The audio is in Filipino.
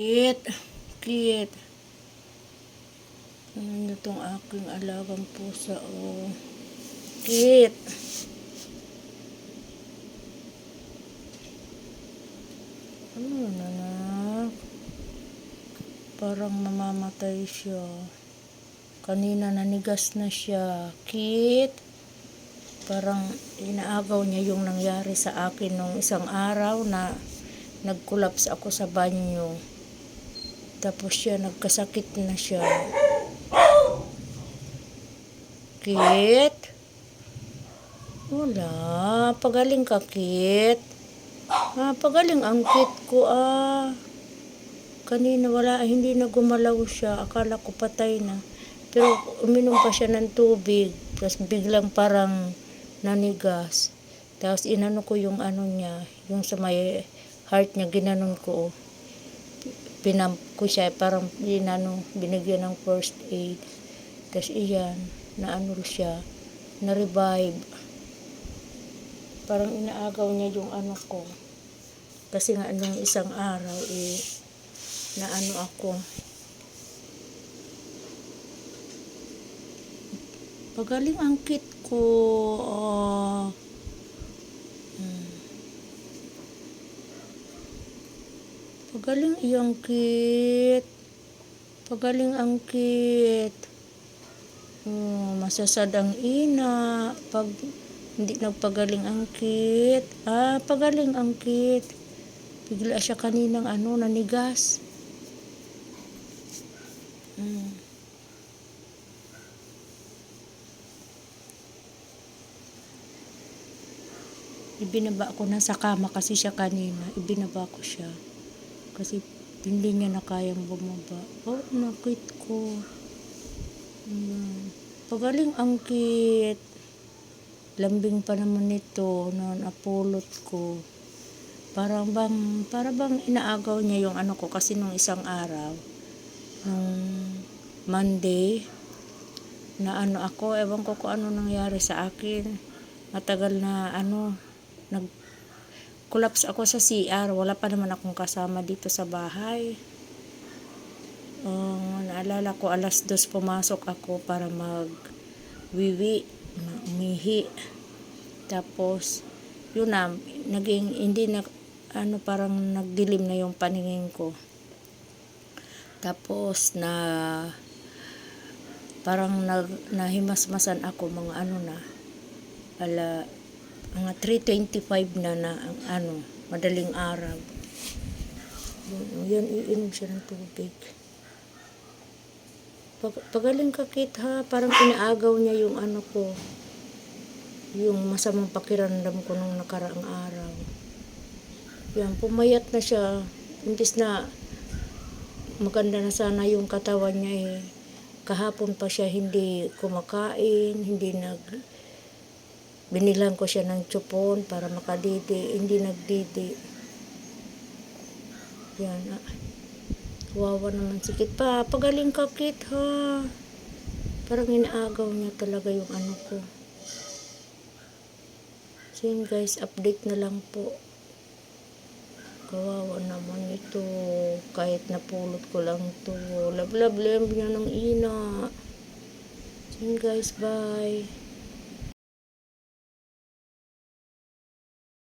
Kit, Kit. Ano na itong aking alagang pusa, oh. Kit. Ano na, anak? Parang mamamatay siya. Kanina nanigas na siya. Kit. Parang inaagaw niya yung nangyari sa akin nung isang araw na nag-collapse ako sa banyo. Tapos siya, nagkasakit na siya. Kit? Wala. Pagaling ka, Kit. Pagaling ang Kit ko, Kanina wala, hindi na gumalaw siya. Akala ko patay na. Pero uminom pa siya ng tubig. Tapos biglang parang nanigas. Tapos inano ko yung ano niya, yung sa may heart niya, ginanon ko. Pinamp ko siya, parang binigyan ng first aid. Tapos iyan, naano siya, na-revive. Parang inaagaw niya yung ano ko. Kasi nga nung isang araw, naano ako. Pagaling ang Kit ko. Pagaling iyang Kit. Pagaling ang Kit. Masasad ang ina pag hindi nagpagaling ang Kit. Pagaling ang Kit. Bigla siya kaninang nanigas. Ibinaba ko na sa kama kasi siya kanina. Ibinaba ko siya. Kasi hindi niya na kayang bumaba. Nakit ko. Pagaling ang Kit. Lambing pa naman ito na napulot ko. Para bang inaagaw niya yung ano ko. Kasi nung isang araw, nung Monday, na ako, ewan ko kung ano nangyari sa akin. Matagal na nag-collapse ako sa CR. Wala pa naman akong kasama dito sa bahay. Naalala ko, 2:00 pumasok ako para umihi. Tapos, yun na, naging, hindi na, parang nagdilim na yung paningin ko. Tapos, parang nahimasmasan ako, mga 3:25 na ang madaling araw. Yun, iinom siya ng tubig. Pagaling ka, Kit, ha? Parang inaagaw niya yung ko, yung masamang pakiramdam ko nung nakaraang araw. Yan, pumayat na siya. Imbis na maganda na sana yung katawan niya, kahapon pa siya hindi kumakain, binilang ko siya ng tsupon para makadidi, hindi nagdidi. Yan, wawa naman si Kit. Pagaling ka, Kit, ha? Parang inaagaw niya talaga yung ko. So yun, guys, update na lang po. Kawawa naman ito. Kahit napulot ko lang to. Love niya ng ina. So yun, guys, bye.